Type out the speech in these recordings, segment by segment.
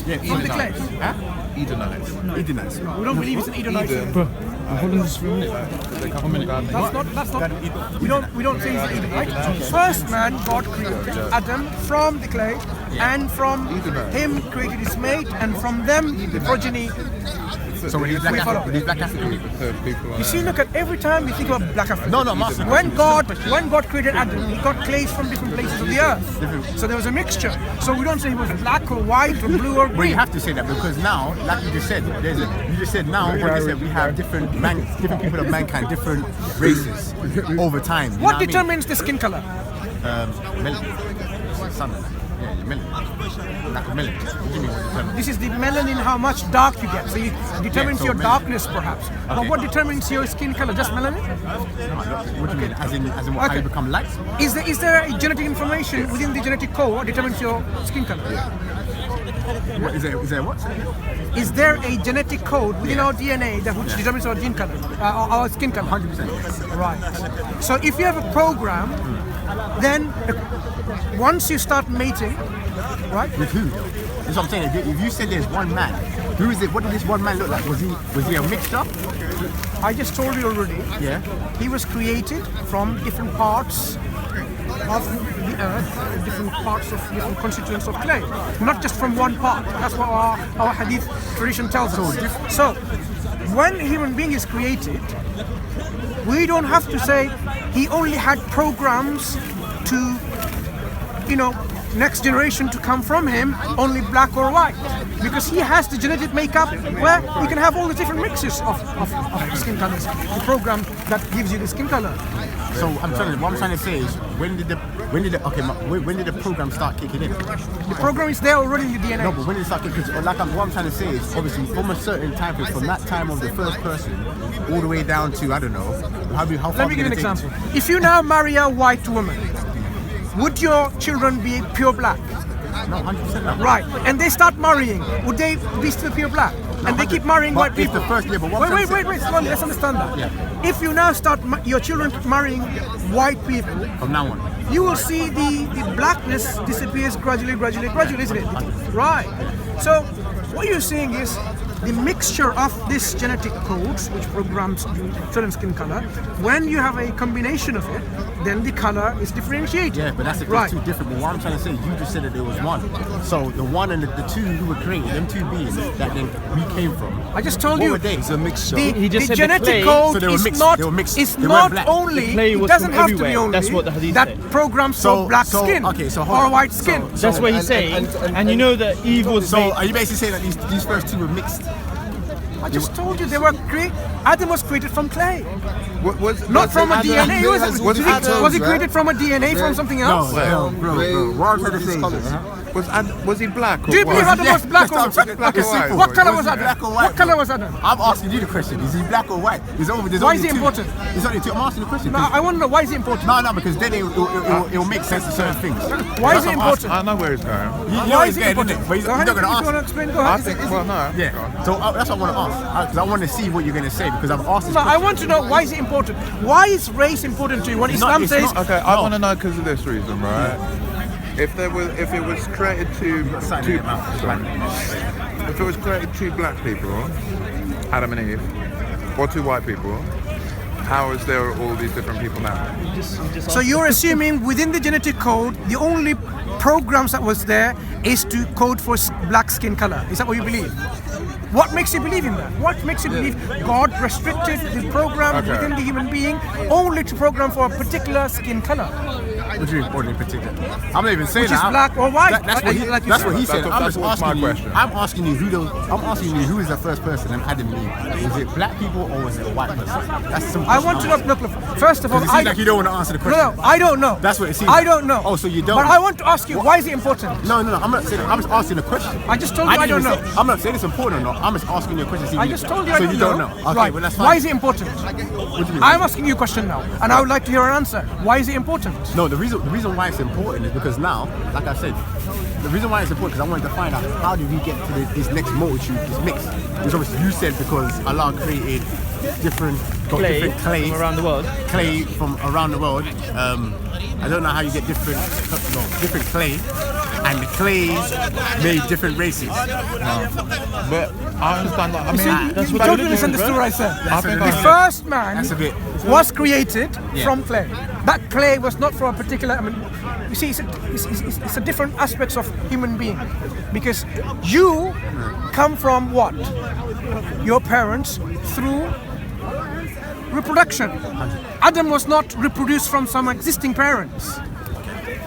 Yeah, from the clay. Huh? Edenites. Edenites. We don't believe it's an Edomite. Bro, hold on just for a minute. They come from God. That's not. We don't say it's an Edomite. First man, God created Adam from the clay, and from him created his mate, and from them the progeny. So when he's black African You see, look at every time you think of black Africa. No, Master. When God created Adam, he got clays from different places of the earth. So there was a mixture. So we don't say he was black or white or blue or green. Well, you have to say that because now, like you just said, we have different people of mankind, different races over time. What determines the skin color? Melanin. Sun. Yeah, melanin. Lack of melanin. What do you mean what determines? This is the melanin, how much dark you get. So it determines so your melanin. Darkness, perhaps. Okay. But what determines your skin color? Just melanin? What do you mean? As in what, how you become light? Is there a genetic information within the genetic code what determines your skin color? What, is there what? Is there a genetic code within our DNA that which determines our gene color, our skin color? 100%. Right. So if you have a program, then once you start mating, right? With who? That's what I'm saying. If you said there's one man, who is it? What did this one man look like? Was he a mixture? I just told you already. Yeah. He was created from different parts of the earth, different parts of different constituents of clay, not just from one part. That's what our Hadith tradition tells us. So, when a human being is created, we don't have to say he only had programs to, next generation to come from him, only black or white, because he has the genetic makeup where you can have all the different mixes of skin colors. The program that gives you the skin color. So what I'm trying to say is, when did the program start kicking in? The program is there already in the DNA. No, but when did it start kicking in? Because what I'm trying to say is, obviously, from a certain time period, from that time of the first person, all the way down to, I don't know, how far. Let me give you an example. If you now marry a white woman, would your children be pure black? No, 100% not. Right. And they start marrying, would they be still pure black? And they keep marrying white people. The first level. Wait, slowly, let's understand that. Yeah. If you now start your children marrying white people, from now on, you will see the blackness disappears gradually, isn't it? Right. So what you're saying is the mixture of this genetic codes, which programs certain skin color, when you have a combination of it, then the color is differentiated. Yeah, but that's two different. But what I'm trying to say, you just said that there was one. So the one and the two who were created, them two beings that then we came from. I just told you. What were they? It's a mixture. The genetic code is not only. It doesn't have to be only. That's what the Hadith that said. programs for black skin or white skin. That's what he's saying. And you know that Eve was. So are you basically saying that these first two were mixed? I just told you they were created. Adam was created from clay. Not from a DNA. Was he created from a DNA from something else? No, bro. What I'm trying to say is, was he black? Do you believe Adam was black or black or white? What color was Adam? Black or white? What color was Adam? I'm asking you the question. Is he black or white? Why is he important? There's only two. I'm asking the question. No, I want to know why is he important. No, because then it'll make sense to certain things. Why is he important? I know where he's going. Why is he important? But he's not going to ask. If you want to explain, go ahead. Yeah. So that's what I want to ask. Because I want to see what you're going to say, because I've asked this question. I want to know why is it important. Why is race important to you? When Islam says... Okay, I want to know because of this reason, right? If it was created two black people, Adam and Eve, or two white people, how is there all these different people now? So you're assuming within the genetic code, the only programs that was there is to code for black skin color. Is that what you believe? What makes you believe in that? What makes you believe God restricted the program within the human being only to program for a particular skin color? What do you mean, in particular? I'm not even saying Which is black or white. That's what he said. That's my question. I'm asking you who is the first person and Adam and Eve. Was it black people or was it a white person? That's simple. I want to know. Look. First of all, it seems like you don't want to answer the question. No, I don't know. That's what it seems. I don't know. Oh, so you don't. But I want to ask you, why is it important? No. I'm not saying. I'm just asking a question. I just told you I don't know. I'm not saying it's important or not. I'm just asking you a question. I just told you I don't know. So you don't know. Okay, right. well that's fine. Why is it important? What do you mean? I'm asking you a question now, and I would like to hear an answer. Why is it important? No, the reason why it's important is because now, like I said, the reason why it's important is I wanted to find out how did we get to this next multitude, this mix. Which obviously you said because Allah created different clay from around the world. Clay from around the world. I don't know how you get different clay and the clays made different races. But I understand that. I You mean, see, you totally misunderstood what I said. I think The I- first man That's a bit. was created Yeah. from clay. That clay was not from a particular. I mean, you see, it's a different aspects of human being, because you come from what? Your parents through reproduction. Adam was not reproduced from some existing parents,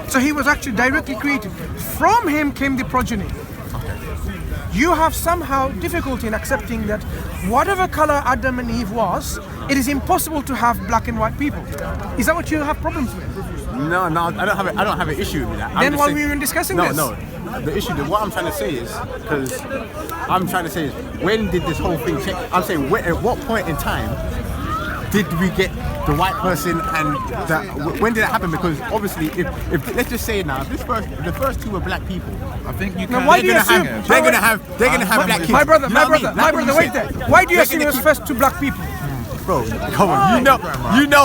so he was actually directly created. From him came the progeny. You have somehow difficulty in accepting that whatever color Adam and Eve was, it is impossible to have black and white people. Is that what you have problems with? No, I don't have an issue with that. I'm Then just why saying- were we even discussing no, this? No, the issue, what I'm trying to say is, when did this whole thing change? I'm saying, at what point in time did we get the white person, and when did that happen? Because obviously, if let's just say now, if the first two were black people, I think you Now, can. why do you assume? they're gonna have black kids. My brother, You know what I mean? Like what you wait said. there. Why do you They're assume gonna it was keep- first two black people? Bro, come on, you know,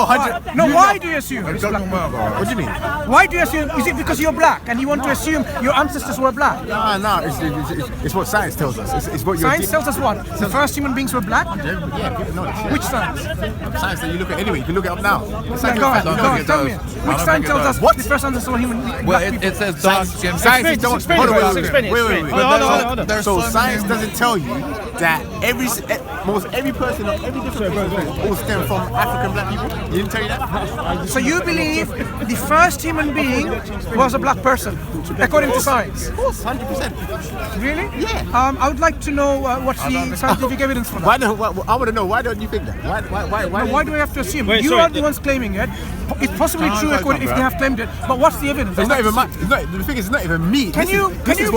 hundred. No, you why know- do you assume It it's black doesn't people? work, bro. What do you mean? Why do you assume? Is it because you're black and you want to assume your ancestors were black? No, it's what science tells us. It's what your Science tells us what? The first human beings were black? Yeah, people know this. Which science? Science that you look at anyway. You can look it up now. Yeah, go on, think it tell me. does. I Which don't science think it tells does. us What? the first ancestors were human Well, black it, people? it says dark skin. Science Explain, don't. explain Hold it, on, Ross, wait, explain it, wait, explain wait, it. wait. Hold on. There's So so science many- doesn't tell you that most every person of every different person all stem from African black people. He didn't tell you that. So you believe the first human being was a black person, according to science? Of course, 100%. Really? Yeah. I would like to know what's the scientific evidence for that. Why don't? I want to know. Why don't you think that? Why do we have to assume? Wait, You sorry, are the ones claiming it. It's possibly true according if they have claimed it. But what's the evidence? It's not even my. The thing is, it's not even me. Can you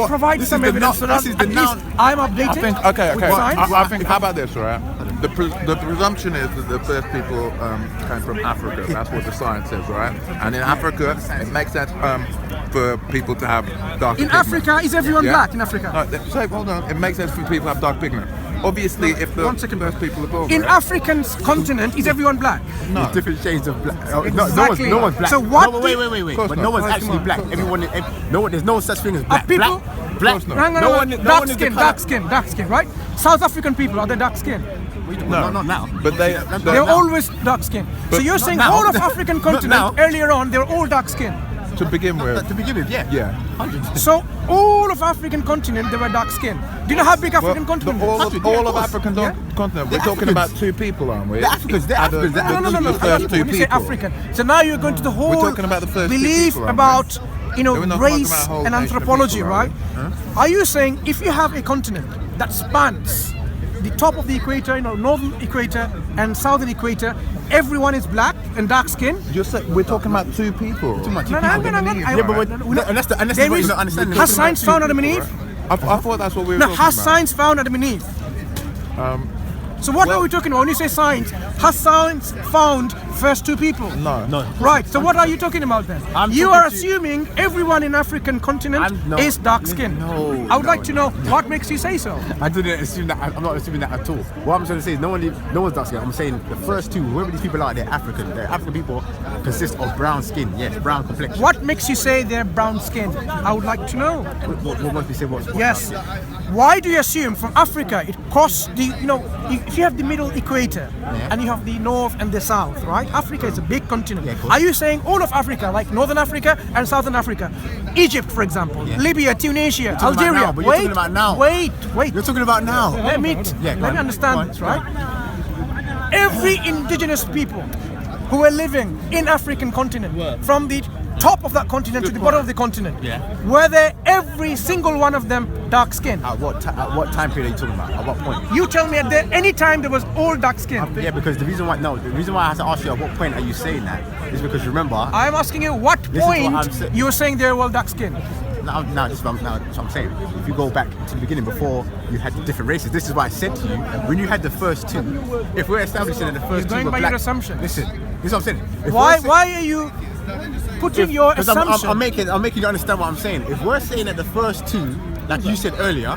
provide some evidence so that This is the at least noun. I'm updated? I think okay. with Well, science? I think. How about this, right? The presumption is that the first people came from Africa. That's what the science says, right? And in Africa, it makes sense for people to have dark. In Africa, is everyone black in Africa? No, so hold on. It makes sense for people to have dark pigment. Obviously, if the One second. first people are born, In right? African continent, is everyone black? There's different shades of black. Exactly. No one's black. So what No, wait. course But not. no one's Come actually on. black. There's no such thing as black. people- Black. Of course not. Hang on, No hang one- on. no one is the dark colour. skin, right? South African people, are they dark skin? No, not now. But they- They're now. always dark skin. So you're saying now. whole of African Not continent, now. earlier on, they're all dark skin. to begin with, To begin with, yeah. yeah. 100%. So all of African continent, they were dark skin. Do you know how big African continent is? all of 100, yeah, of course. African Yeah. continent. We're The talking Africans. about two people, aren't we? The Africans, the Are Africans, the No. the first two When you say people. African, so now you're going to the whole We're talking about the first two belief people, aren't we? about We're not talking race about a whole and nation of anthropology, people, right? are Are you saying if you have a continent that spans the top of the equator, northern equator and southern equator, everyone is black and dark skin? We're talking about two people. No, hang on. Yeah, but and that's what There you're is, not understanding. has science found Adam and Eve? I thought that's what we were No, talking has about. science found Adam and Eve? So what are we talking about when you say science? Has science found first two people? No. Right, so what are you talking about then? I'm You talking are to- assuming everyone in African continent No. is dark skinned. No, I would like no, to know what makes you say so. I didn't assume that. I'm not assuming that at all. What I'm trying to say is no one's dark skin. I'm saying the first two, whoever these people are, they're African. The African people consist of brown skin. Yes, brown complexion. What makes you say they're brown skinned? I would like to know. What must we say? What's Yes. Why do you assume from Africa it costs if you have the middle equator and you have the north and the south, right? Africa is a big continent. Yeah, of course. Are you saying all of Africa, like northern Africa and southern Africa? Egypt, for example, Yeah. Libya, Tunisia, You're talking about Algeria. now, but you're talking about now. Wait. You're talking about now. Let me Yeah, go let on. me understand Go on. this, right? Every indigenous people who were living in African continent, from the top of that continent to the bottom of the continent, were there every single one of them dark skinned? At what time period are you talking about? At what point? You tell me any time there was all dark skin. Yeah, because the reason why I have to ask you at what point are you saying that is because remember. I'm asking you what This is what I'm point saying. you were saying they're all dark skin. Now, that's what I'm saying. If you go back to the beginning before you had the different races, this is why I said to you when you had the first two. If we're establishing that the first two going were by black, your assumptions. Listen, this is what I'm saying. If Why we're saying- are you putting your Because assumption? I'm making you understand what I'm saying. If we're saying that the first two, like you said earlier,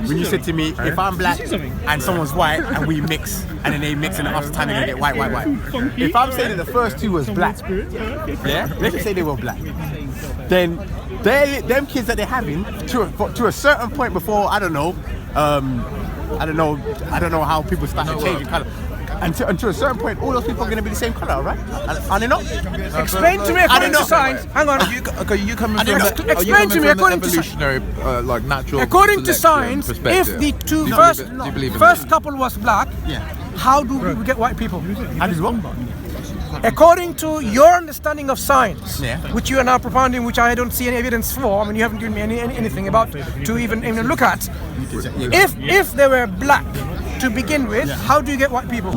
when you said to me, if I'm black and someone's white and we mix, and then they mix and after time they're gonna get white. If I'm saying that the first two was black, yeah, let's just say they were black, then them kids that they're having to a certain point before I don't know how people started changing colour. And to a certain point, all those people are going to be the same colour, right? Are they not? Explain to me according to science. Hang on. You coming from Explain to me according to evolutionary, like natural. According to selection science, if perspective. the Do you believe in first that? couple was black, how do we get white people? How does what? According to your understanding of science, Yeah. which you are now propounding, which I don't see any evidence for. I mean, you haven't given me anything about to even look at. If they were black to begin with, how do you get white people?